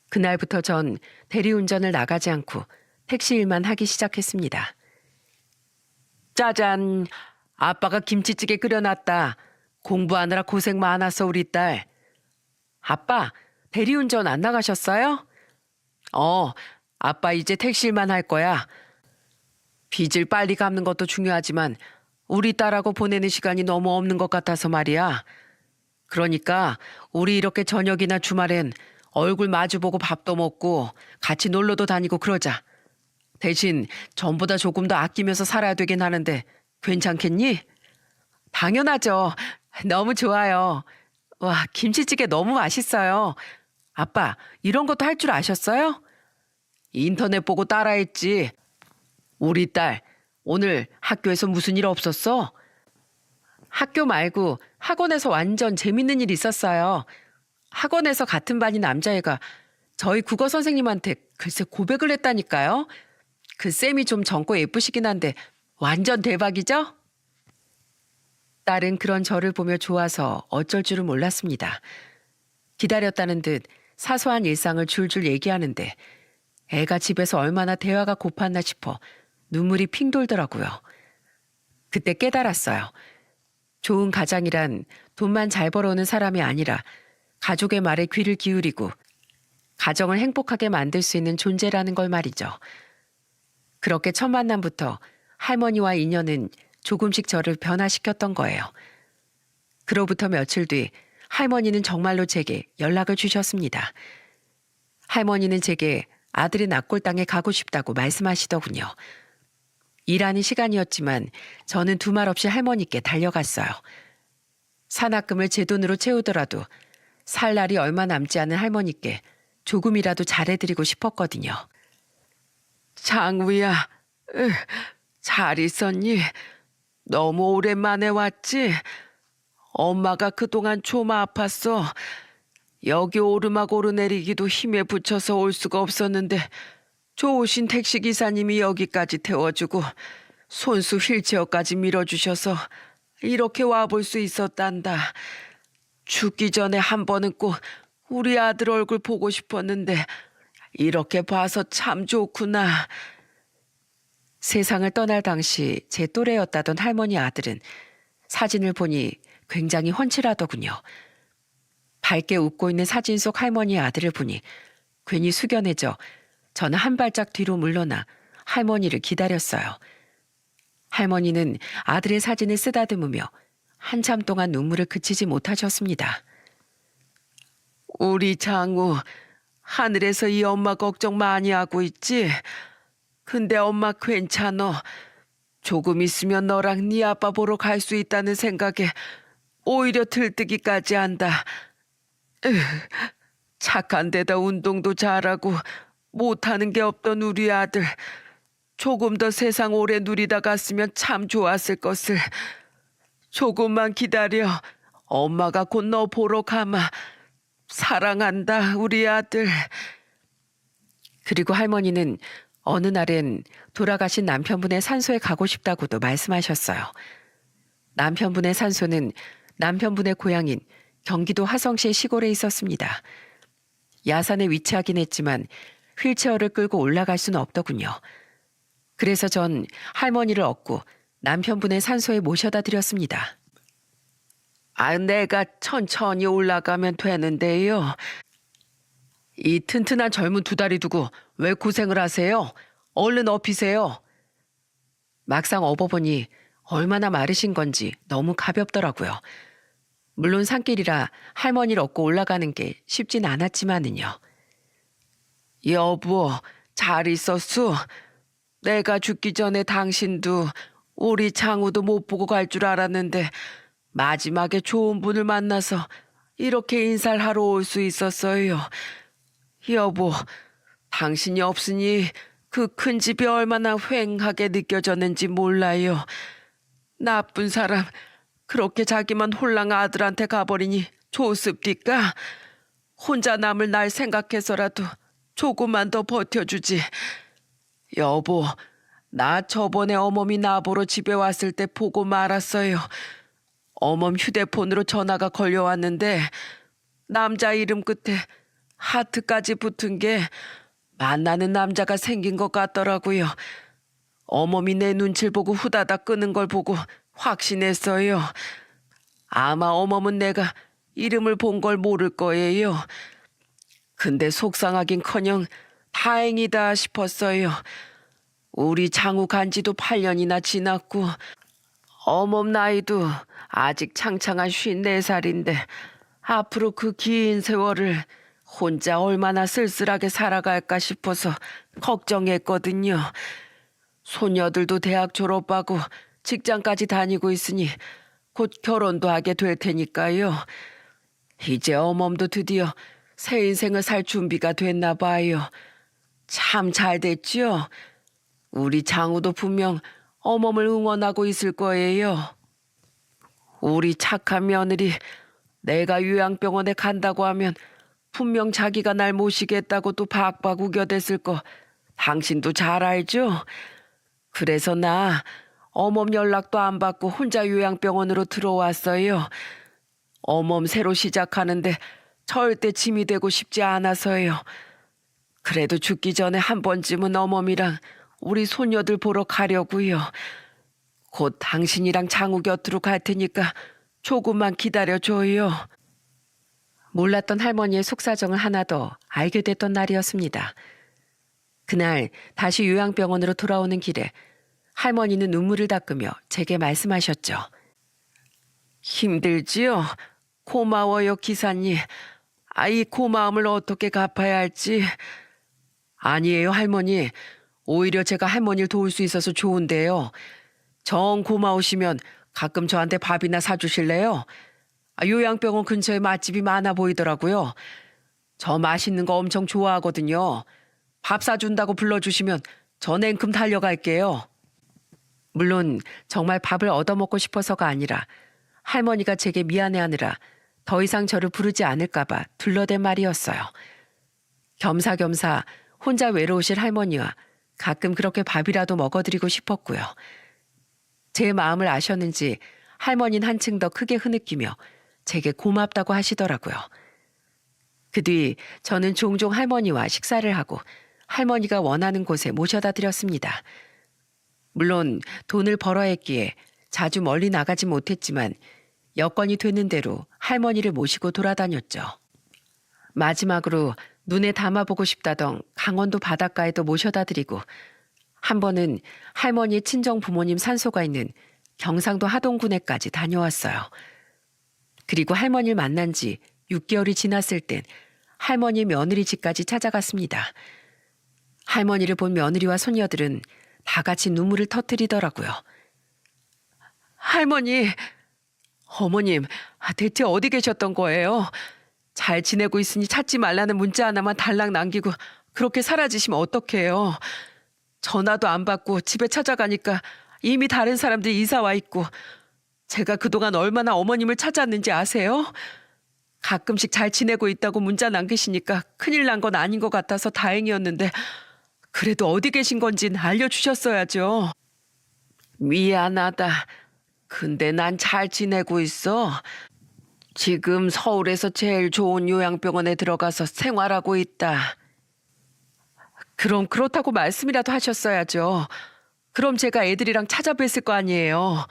그날부터 전 대리운전을 나가지 않고 택시 일만 하기 시작했습니다. 짜잔, 아빠가 김치찌개 끓여놨다. 공부하느라 고생 많았어 우리 딸. 아빠, 대리운전 안 나가셨어요? 아빠 이제 택시 일만 할 거야. 빚을 빨리 갚는 것도 중요하지만 우리 딸하고 보내는 시간이 너무 없는 것 같아서 말이야. 그러니까 우리 이렇게 저녁이나 주말엔 얼굴 마주보고 밥도 먹고 같이 놀러도 다니고 그러자. 대신 전보다 조금 더 아끼면서 살아야 되긴 하는데 괜찮겠니? 당연하죠. 너무 좋아요. 와, 김치찌개 너무 맛있어요. 아빠, 이런 것도 할 줄 아셨어요? 인터넷 보고 따라했지. 우리 딸, 오늘 학교에서 무슨 일 없었어? 학교 말고 학원에서 완전 재밌는 일 있었어요. 학원에서 같은 반인 남자애가 저희 국어 선생님한테 글쎄 고백을 했다니까요. 그 쌤이 좀 젊고 예쁘시긴 한데 완전 대박이죠? 딸은 그런 저를 보며 좋아서 어쩔 줄은 몰랐습니다. 기다렸다는 듯 사소한 일상을 줄줄 얘기하는데 애가 집에서 얼마나 대화가 고팠나 싶어 눈물이 핑 돌더라고요. 그때 깨달았어요. 좋은 가장이란 돈만 잘 벌어오는 사람이 아니라 가족의 말에 귀를 기울이고 가정을 행복하게 만들 수 있는 존재라는 걸 말이죠. 그렇게 첫 만남부터 할머니와 인연은 조금씩 저를 변화시켰던 거예요. 그로부터 며칠 뒤 할머니는 정말로 제게 연락을 주셨습니다. 할머니는 제게 아들의 납골당에 가고 싶다고 말씀하시더군요. 일하는 시간이었지만 저는 두말 없이 할머니께 달려갔어요. 산악금을 제 돈으로 채우더라도 살 날이 얼마 남지 않은 할머니께 조금이라도 잘해드리고 싶었거든요. 장우야, 잘 있었니? 너무 오랜만에 왔지? 엄마가 그동안 좀 아팠어. 여기 오르막 오르내리기도 힘에 부쳐서 올 수가 없었는데 좋으신 택시기사님이 여기까지 태워주고 손수 휠체어까지 밀어주셔서 이렇게 와볼 수 있었단다. 죽기 전에 한 번은 꼭 우리 아들 얼굴 보고 싶었는데 이렇게 봐서 참 좋구나. 세상을 떠날 당시 제 또래였다던 할머니 아들은 사진을 보니 굉장히 훤칠하더군요. 밝게 웃고 있는 사진 속 할머니의 아들을 보니 괜히 숙연해져 저는 한 발짝 뒤로 물러나 할머니를 기다렸어요. 할머니는 아들의 사진을 쓰다듬으며 한참 동안 눈물을 그치지 못하셨습니다. 우리 장우, 하늘에서 이 엄마 걱정 많이 하고 있지? 근데 엄마 괜찮어. 조금 있으면 너랑 네 아빠 보러 갈 수 있다는 생각에 오히려 들뜨기까지 한다. 착한 데다 운동도 잘하고 못하는 게 없던 우리 아들. 조금 더 세상 오래 누리다 갔으면 참 좋았을 것을. 조금만 기다려. 엄마가 곧 너 보러 가마. 사랑한다, 우리 아들. 그리고 할머니는 어느 날엔 돌아가신 남편분의 산소에 가고 싶다고도 말씀하셨어요. 남편분의 산소는 남편분의 고향인 경기도 화성시의 시골에 있었습니다. 야산에 위치하긴 했지만 휠체어를 끌고 올라갈 수는 없더군요. 그래서 전 할머니를 얻고 남편분의 산소에 모셔다 드렸습니다. 내가 천천히 올라가면 되는데요. 이 튼튼한 젊은 두 다리 두고 왜 고생을 하세요? 얼른 업히세요. 막상 업어보니 얼마나 마르신 건지 너무 가볍더라고요. 물론 산길이라 할머니를 업고 올라가는 게 쉽진 않았지만은요. 여보, 잘 있었수? 내가 죽기 전에 당신도 우리 장우도 못 보고 갈 줄 알았는데 마지막에 좋은 분을 만나서 이렇게 인사를 하러 올 수 있었어요. 여보, 당신이 없으니 그 큰 집이 얼마나 휑하게 느껴졌는지 몰라요. 나쁜 사람, 그렇게 자기만 홀랑 아들한테 가버리니 좋습니까? 혼자 남을 날 생각해서라도 조금만 더 버텨주지. 여보, 나 저번에 어멈이 나보러 집에 왔을 때 보고 말았어요. 어멈 휴대폰으로 전화가 걸려왔는데 남자 이름 끝에 하트까지 붙은 게 만나는 남자가 생긴 것 같더라고요. 어멈이 내 눈치를 보고 후다닥 끄는 걸 보고 확신했어요. 아마 어멈은 내가 이름을 본 걸 모를 거예요. 근데 속상하긴커녕 다행이다 싶었어요. 우리 장우 간지도 8년이나 지났고 어멈 나이도 아직 창창한 54살인데 앞으로 그 긴 세월을 혼자 얼마나 쓸쓸하게 살아갈까 싶어서 걱정했거든요. 소녀들도 대학 졸업하고 직장까지 다니고 있으니 곧 결혼도 하게 될 테니까요. 이제 어멈도 드디어 새 인생을 살 준비가 됐나 봐요. 참 잘 됐지요? 우리 장우도 분명 어멈을 응원하고 있을 거예요. 우리 착한 며느리, 내가 요양병원에 간다고 하면 분명 자기가 날 모시겠다고 또 박박 우겨댔을 거 당신도 잘 알죠? 그래서 나 어멈 연락도 안 받고 혼자 요양병원으로 들어왔어요. 어멈 새로 시작하는데 절대 짐이 되고 싶지 않아서요. 그래도 죽기 전에 한 번쯤은 어멈이랑 우리 손녀들 보러 가려고요. 곧 당신이랑 장우 곁으로 갈 테니까 조금만 기다려줘요. 몰랐던 할머니의 속사정을 하나 더 알게 됐던 날이었습니다. 그날 다시 요양병원으로 돌아오는 길에 할머니는 눈물을 닦으며 제게 말씀하셨죠. 힘들지요? 고마워요, 기사님. 이 고마움을 어떻게 갚아야 할지. 아니에요, 할머니. 오히려 제가 할머니를 도울 수 있어서 좋은데요. 정 고마우시면 가끔 저한테 밥이나 사주실래요? 요양병원 근처에 맛집이 많아 보이더라고요. 저 맛있는 거 엄청 좋아하거든요. 밥 사준다고 불러주시면 저 냉큼 달려갈게요. 물론 정말 밥을 얻어먹고 싶어서가 아니라 할머니가 제게 미안해하느라 더 이상 저를 부르지 않을까봐 둘러댄 말이었어요. 겸사겸사 혼자 외로우실 할머니와 가끔 그렇게 밥이라도 먹어드리고 싶었고요. 제 마음을 아셨는지 할머니는 한층 더 크게 흐느끼며 제게 고맙다고 하시더라고요. 그 뒤 저는 종종 할머니와 식사를 하고 할머니가 원하는 곳에 모셔다 드렸습니다. 물론 돈을 벌어야 했기에 자주 멀리 나가지 못했지만 여건이 되는 대로 할머니를 모시고 돌아다녔죠. 마지막으로 눈에 담아보고 싶다던 강원도 바닷가에도 모셔다 드리고 한 번은 할머니의 친정 부모님 산소가 있는 경상도 하동군에까지 다녀왔어요. 그리고 할머니를 만난 지 6개월이 지났을 땐 할머니 며느리 집까지 찾아갔습니다. 할머니를 본 며느리와 손녀들은 다 같이 눈물을 터뜨리더라고요. 할머니, 어머님, 대체 어디 계셨던 거예요? 잘 지내고 있으니 찾지 말라는 문자 하나만 달랑 남기고 그렇게 사라지시면 어떡해요? 전화도 안 받고 집에 찾아가니까 이미 다른 사람들이 이사 와 있고 제가 그동안 얼마나 어머님을 찾았는지 아세요? 가끔씩 잘 지내고 있다고 문자 남기시니까 큰일 난 건 아닌 것 같아서 다행이었는데 그래도 어디 계신 건진 알려주셨어야죠. 미안하다. 근데 난 잘 지내고 있어. 지금 서울에서 제일 좋은 요양병원에 들어가서 생활하고 있다. 그럼 그렇다고 말씀이라도 하셨어야죠. 그럼 제가 애들이랑 찾아뵀을 거 아니에요.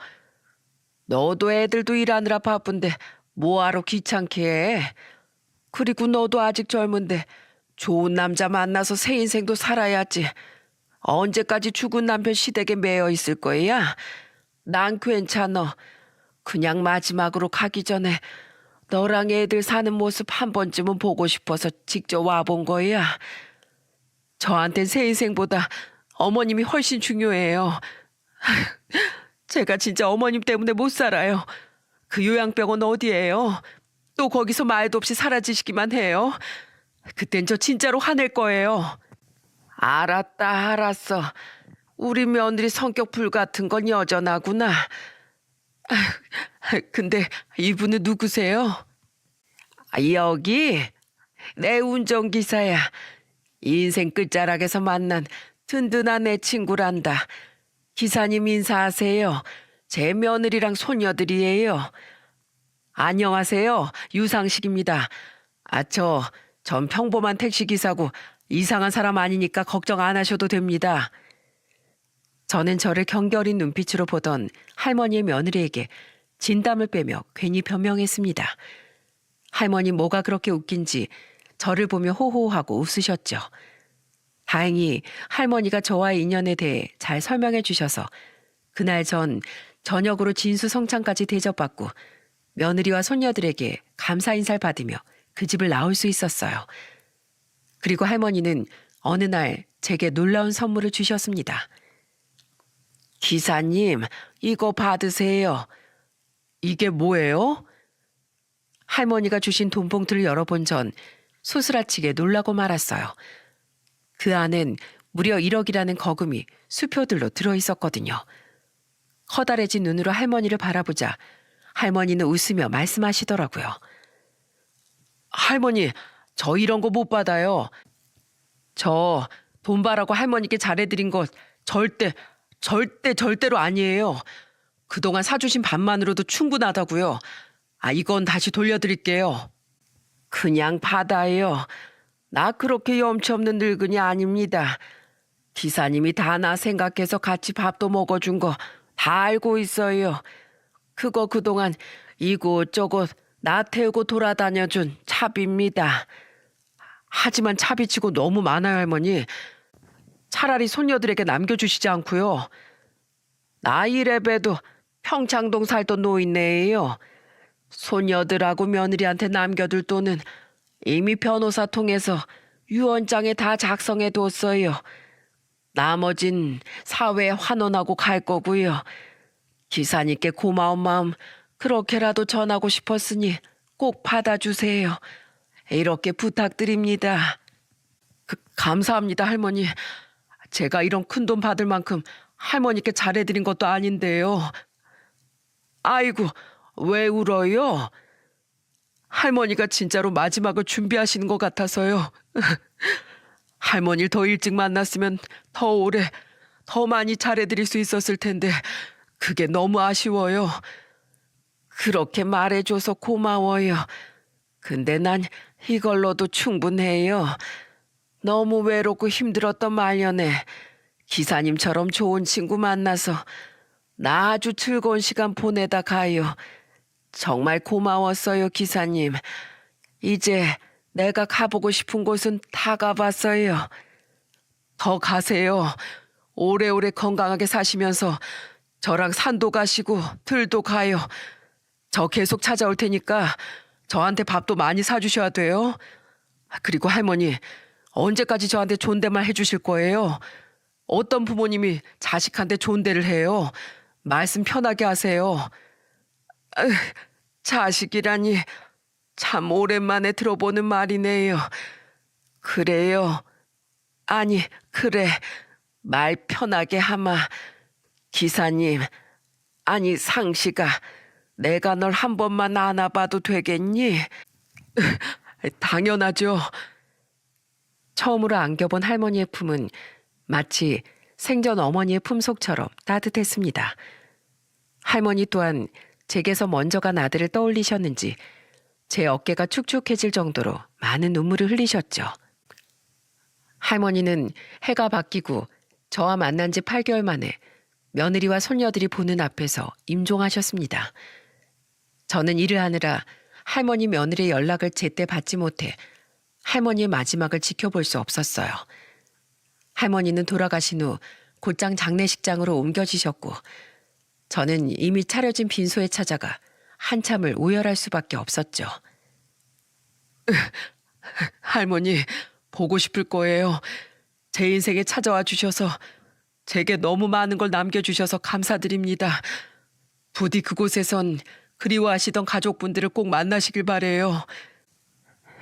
너도 애들도 일하느라 바쁜데 뭐하러 귀찮게 해. 그리고 너도 아직 젊은데 좋은 남자 만나서 새 인생도 살아야지. 언제까지 죽은 남편 시댁에 매여 있을 거야? 난 괜찮아. 그냥 마지막으로 가기 전에 너랑 애들 사는 모습 한 번쯤은 보고 싶어서 직접 와본 거야. 저한텐 새 인생보다 어머님이 훨씬 중요해요. 제가 진짜 어머님 때문에 못 살아요. 그 요양병원 어디예요? 또 거기서 말도 없이 사라지시기만 해요. 그땐 저 진짜로 화낼 거예요. 알았다, 알았어. 우리 며느리 성격 불같은 건 여전하구나. 근데 이분은 누구세요? 여기 내 운전기사야. 인생 끝자락에서 만난 든든한 내 친구란다. 기사님 인사하세요. 제 며느리랑 손녀들이에요. 안녕하세요. 유상식입니다. 전 평범한 택시기사고 이상한 사람 아니니까 걱정 안 하셔도 됩니다. 저는 저를 경결인 눈빛으로 보던 할머니의 며느리에게 진담을 빼며 괜히 변명했습니다. 할머니 뭐가 그렇게 웃긴지 저를 보며 호호하고 웃으셨죠. 다행히 할머니가 저와의 인연에 대해 잘 설명해 주셔서 그날 전 저녁으로 진수성찬까지 대접받고 며느리와 손녀들에게 감사 인사를 받으며 그 집을 나올 수 있었어요. 그리고 할머니는 어느 날 제게 놀라운 선물을 주셨습니다. 기사님, 이거 받으세요. 이게 뭐예요? 할머니가 주신 돈봉투를 열어본 전 소스라치게 놀라고 말았어요. 그 안엔 무려 1억이라는 거금이 수표들로 들어있었거든요. 커다래진 눈으로 할머니를 바라보자 할머니는 웃으며 말씀하시더라고요. 할머니, 저 이런 거 못 받아요. 저 돈 바라고 할머니께 잘해드린 거 절대 절대로 아니에요. 그동안 사주신 밥만으로도 충분하다고요. 이건 다시 돌려드릴게요. 그냥 받아요. 나 그렇게 염치 없는 늙은이 아닙니다. 기사님이 다 나 생각해서 같이 밥도 먹어준 거 다 알고 있어요. 그거 그동안 이곳저곳 나 태우고 돌아다녀준 차비입니다. 하지만 차비치고 너무 많아요, 할머니. 차라리 손녀들에게 남겨주시지 않고요. 나 이래봬도 평창동 살던 노인네예요. 손녀들하고 며느리한테 남겨둘 돈은 이미 변호사 통해서 유언장에 다 작성해 뒀어요. 나머진 사회에 환원하고 갈 거고요. 기사님께 고마운 마음 그렇게라도 전하고 싶었으니 꼭 받아주세요. 이렇게 부탁드립니다. 감사합니다, 할머니. 제가 이런 큰돈 받을 만큼 할머니께 잘해드린 것도 아닌데요. 아이고, 왜 울어요? 할머니가 진짜로 마지막을 준비하시는 것 같아서요. 할머니를 더 일찍 만났으면 더 오래, 더 많이 잘해드릴 수 있었을 텐데 그게 너무 아쉬워요. 그렇게 말해줘서 고마워요. 근데 난 이걸로도 충분해요. 너무 외롭고 힘들었던 말년에 기사님처럼 좋은 친구 만나서 나 아주 즐거운 시간 보내다 가요. 정말 고마웠어요, 기사님. 이제 내가 가보고 싶은 곳은 다 가봤어요. 더 가세요. 오래오래 건강하게 사시면서 저랑 산도 가시고 들도 가요. 저 계속 찾아올 테니까 저한테 밥도 많이 사주셔야 돼요. 그리고 할머니, 언제까지 저한테 존댓말 해주실 거예요? 어떤 부모님이 자식한테 존대를 해요? 말씀 편하게 하세요. 자식이라니 참 오랜만에 들어보는 말이네요. 그래요. 아니, 그래. 말 편하게 하마. 기사님, 아니 상시가 내가 널 한 번만 안아봐도 되겠니? 당연하죠. 처음으로 안겨본 할머니의 품은 마치 생전 어머니의 품속처럼 따뜻했습니다. 할머니 또한 제게서 먼저 간 아들을 떠올리셨는지 제 어깨가 축축해질 정도로 많은 눈물을 흘리셨죠. 할머니는 해가 바뀌고 저와 만난 지 8개월 만에 며느리와 손녀들이 보는 앞에서 임종하셨습니다. 저는 일을 하느라 할머니 며느리의 연락을 제때 받지 못해 할머니의 마지막을 지켜볼 수 없었어요. 할머니는 돌아가신 후 곧장 장례식장으로 옮겨지셨고 저는 이미 차려진 빈소에 찾아가 한참을 오열할 수밖에 없었죠. 할머니, 보고 싶을 거예요. 제 인생에 찾아와 주셔서 제게 너무 많은 걸 남겨주셔서 감사드립니다. 부디 그곳에선 그리워하시던 가족분들을 꼭 만나시길 바래요.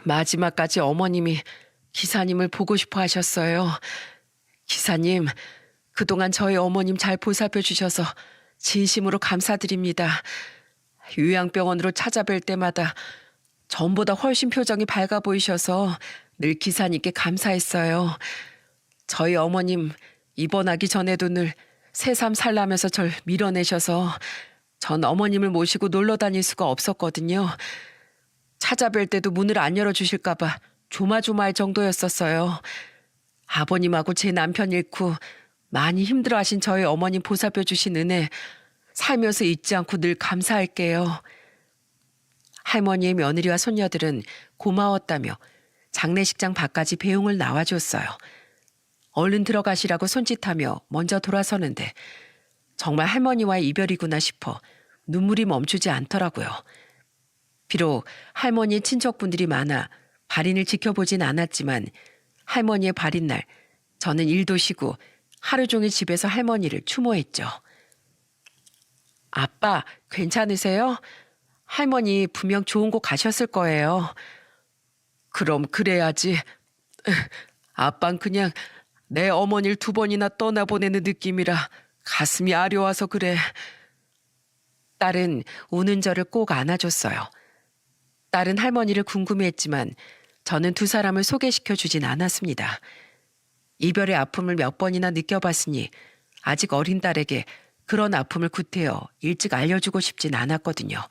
마지막까지 어머님이 기사님을 보고 싶어 하셨어요. 기사님, 그동안 저희 어머님 잘 보살펴 주셔서 진심으로 감사드립니다. 요양병원으로 찾아뵐 때마다 전보다 훨씬 표정이 밝아 보이셔서 늘 기사님께 감사했어요. 저희 어머님 입원하기 전에도 늘 새삼 살라면서 절 밀어내셔서 전 어머님을 모시고 놀러 다닐 수가 없었거든요. 찾아뵐 때도 문을 안 열어주실까 봐 조마조마할 정도였었어요. 아버님하고 제 남편 잃고 많이 힘들어하신 저희 어머님 보살펴 주신 은혜 살면서 잊지 않고 늘 감사할게요. 할머니의 며느리와 손녀들은 고마웠다며 장례식장 밖까지 배웅을 나와줬어요. 얼른 들어가시라고 손짓하며 먼저 돌아서는데 정말 할머니와의 이별이구나 싶어 눈물이 멈추지 않더라고요. 비록 할머니의 친척분들이 많아 발인을 지켜보진 않았지만 할머니의 발인날 저는 일도 쉬고 하루 종일 집에서 할머니를 추모했죠. 아빠, 괜찮으세요? 할머니 분명 좋은 곳 가셨을 거예요. 그럼 그래야지. 아빤 그냥 내 어머니를 2번이나 떠나보내는 느낌이라 가슴이 아려워서 그래. 딸은 우는 저를 꼭 안아줬어요. 딸은 할머니를 궁금해했지만 저는 두 사람을 소개시켜 주진 않았습니다. 이별의 아픔을 몇 번이나 느껴봤으니 아직 어린 딸에게 그런 아픔을 구태여 일찍 알려주고 싶진 않았거든요.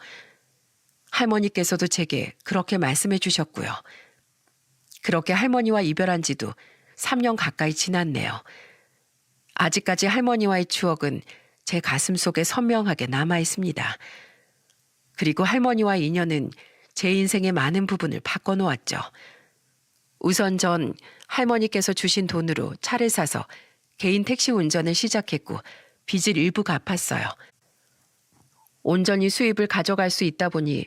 할머니께서도 제게 그렇게 말씀해 주셨고요. 그렇게 할머니와 이별한 지도 3년 가까이 지났네요. 아직까지 할머니와의 추억은 제 가슴 속에 선명하게 남아 있습니다. 그리고 할머니와의 인연은 제 인생의 많은 부분을 바꿔놓았죠. 우선 전 할머니께서 주신 돈으로 차를 사서 개인 택시 운전을 시작했고 빚을 일부 갚았어요. 온전히 수입을 가져갈 수 있다 보니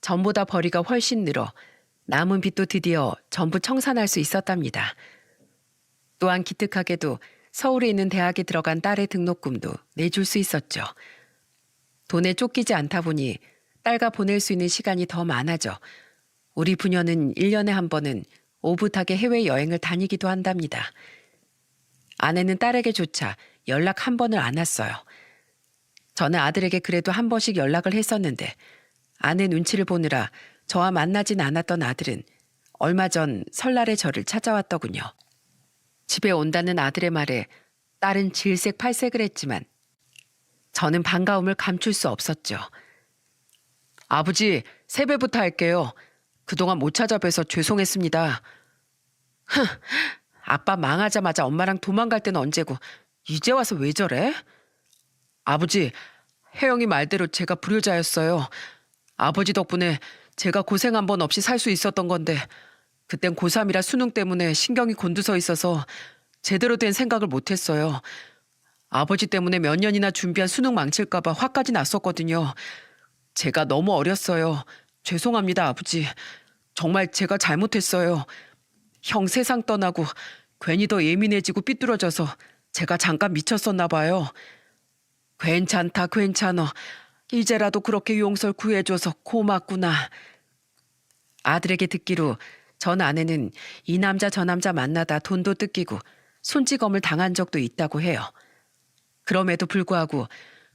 전보다 벌이가 훨씬 늘어 남은 빚도 드디어 전부 청산할 수 있었답니다. 또한 기특하게도 서울에 있는 대학에 들어간 딸의 등록금도 내줄 수 있었죠. 돈에 쫓기지 않다 보니 딸과 보낼 수 있는 시간이 더 많아져 우리 부녀는 1년에 한 번은 오붓하게 해외여행을 다니기도 한답니다. 아내는 딸에게조차 연락 한 번을 안 왔어요. 저는 아들에게 그래도 한 번씩 연락을 했었는데 아내 눈치를 보느라 저와 만나진 않았던 아들은 얼마 전 설날에 저를 찾아왔더군요. 집에 온다는 아들의 말에 딸은 질색팔색을 했지만 저는 반가움을 감출 수 없었죠. 아버지, 세배부터 할게요. 그동안 못 찾아뵈서 죄송했습니다. 흥, 아빠 망하자마자 엄마랑 도망갈 때는 언제고 이제 와서 왜 저래? 아버지, 혜영이 말대로 제가 불효자였어요. 아버지 덕분에 제가 고생 한 번 없이 살 수 있었던 건데 그땐 고3이라 수능 때문에 신경이 곤두서 있어서 제대로 된 생각을 못했어요. 아버지 때문에 몇 년이나 준비한 수능 망칠까 봐 화까지 났었거든요. 제가 너무 어렸어요. 죄송합니다, 아버지. 정말 제가 잘못했어요. 형 세상 떠나고 괜히 더 예민해지고 삐뚤어져서 제가 잠깐 미쳤었나 봐요. 괜찮다, 괜찮어. 이제라도 그렇게 용서를 구해줘서 고맙구나. 아들에게 듣기로 전 아내는 이 남자 저 남자 만나다 돈도 뜯기고 손찌검을 당한 적도 있다고 해요. 그럼에도 불구하고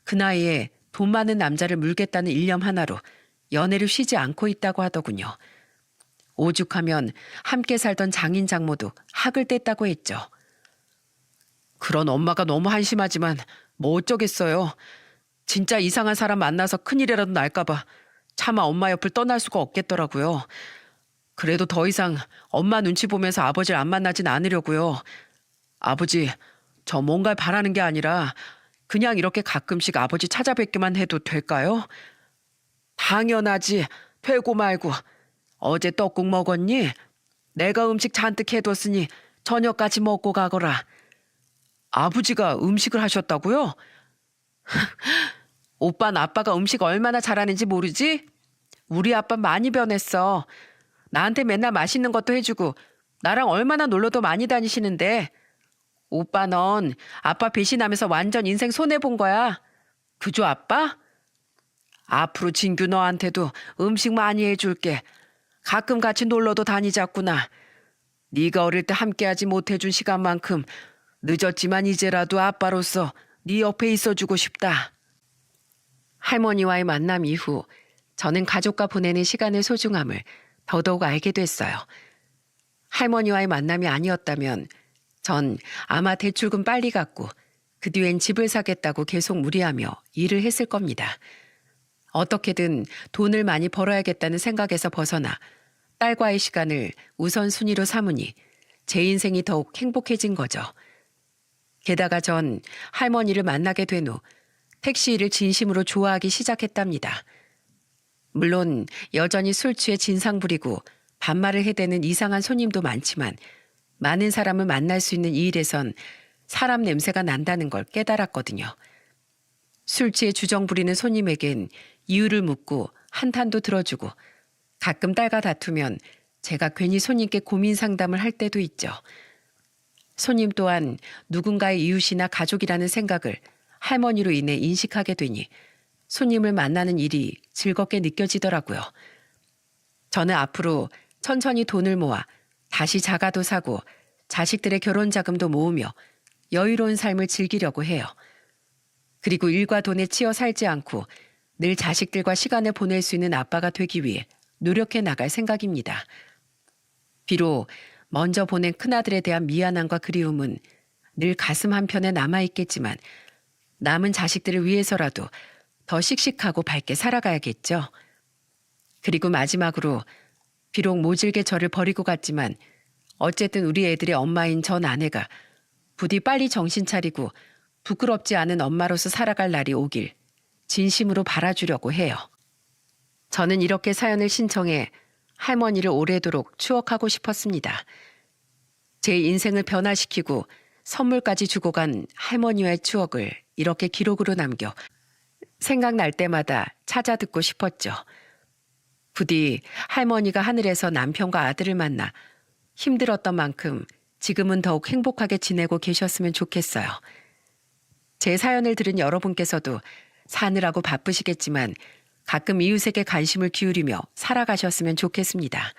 그 나이에 돈 많은 남자를 물겠다는 일념 하나로 연애를 쉬지 않고 있다고 하더군요. 오죽하면 함께 살던 장인 장모도 학을 뗐다고 했죠. 그런 엄마가 너무 한심하지만 뭐 어쩌겠어요. 진짜 이상한 사람 만나서 큰일이라도 날까 봐 차마 엄마 옆을 떠날 수가 없겠더라고요. 그래도 더 이상 엄마 눈치 보면서 아버지를 안 만나진 않으려고요. 아버지, 저 뭔가를 바라는 게 아니라 그냥 이렇게 가끔씩 아버지 찾아뵙기만 해도 될까요? 당연하지. 되고 말고. 어제 떡국 먹었니? 내가 음식 잔뜩 해뒀으니 저녁까지 먹고 가거라. 아버지가 음식을 하셨다고요? 오빠는 아빠가 음식 얼마나 잘하는지 모르지? 우리 아빠 많이 변했어. 나한테 맨날 맛있는 것도 해주고 나랑 얼마나 놀러도 많이 다니시는데 오빠 넌 아빠 배신하면서 완전 인생 손해본 거야. 그죠 아빠? 앞으로 진규 너한테도 음식 많이 해줄게. 가끔 같이 놀러도 다니자꾸나. 네가 어릴 때 함께하지 못해준 시간만큼 늦었지만 이제라도 아빠로서 네 옆에 있어주고 싶다. 할머니와의 만남 이후 저는 가족과 보내는 시간의 소중함을 더더욱 알게 됐어요. 할머니와의 만남이 아니었다면 전 아마 대출금 빨리 갚고 그 뒤엔 집을 사겠다고 계속 무리하며 일을 했을 겁니다. 어떻게든 돈을 많이 벌어야겠다는 생각에서 벗어나 딸과의 시간을 우선순위로 삼으니 제 인생이 더욱 행복해진 거죠. 게다가 전 할머니를 만나게 된 후 택시 일을 진심으로 좋아하기 시작했답니다. 물론 여전히 술 취해 진상 부리고 반말을 해대는 이상한 손님도 많지만 많은 사람을 만날 수 있는 이 일에선 사람 냄새가 난다는 걸 깨달았거든요. 술 취해 주정 부리는 손님에겐 이유를 묻고 한탄도 들어주고 가끔 딸과 다투면 제가 괜히 손님께 고민 상담을 할 때도 있죠. 손님 또한 누군가의 이웃이나 가족이라는 생각을 할머니로 인해 인식하게 되니 손님을 만나는 일이 즐겁게 느껴지더라고요. 저는 앞으로 천천히 돈을 모아 다시 자가도 사고 자식들의 결혼 자금도 모으며 여유로운 삶을 즐기려고 해요. 그리고 일과 돈에 치여 살지 않고 늘 자식들과 시간을 보낼 수 있는 아빠가 되기 위해 노력해 나갈 생각입니다. 비록 먼저 보낸 큰아들에 대한 미안함과 그리움은 늘 가슴 한편에 남아있겠지만 남은 자식들을 위해서라도 더 씩씩하고 밝게 살아가야겠죠. 그리고 마지막으로 비록 모질게 저를 버리고 갔지만 어쨌든 우리 애들의 엄마인 전 아내가 부디 빨리 정신 차리고 부끄럽지 않은 엄마로서 살아갈 날이 오길 진심으로 바라주려고 해요. 저는 이렇게 사연을 신청해 할머니를 오래도록 추억하고 싶었습니다. 제 인생을 변화시키고 선물까지 주고 간 할머니와의 추억을 이렇게 기록으로 남겨 생각날 때마다 찾아 듣고 싶었죠. 부디 할머니가 하늘에서 남편과 아들을 만나 힘들었던 만큼 지금은 더욱 행복하게 지내고 계셨으면 좋겠어요. 제 사연을 들은 여러분께서도 사느라고 바쁘시겠지만 가끔 이웃에게 관심을 기울이며 살아가셨으면 좋겠습니다.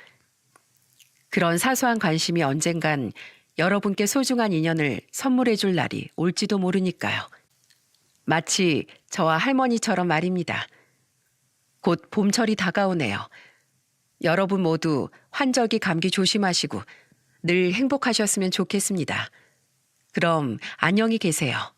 그런 사소한 관심이 언젠간 여러분께 소중한 인연을 선물해 줄 날이 올지도 모르니까요. 마치 저와 할머니처럼 말입니다. 곧 봄철이 다가오네요. 여러분 모두 환절기 감기 조심하시고 늘 행복하셨으면 좋겠습니다. 그럼 안녕히 계세요.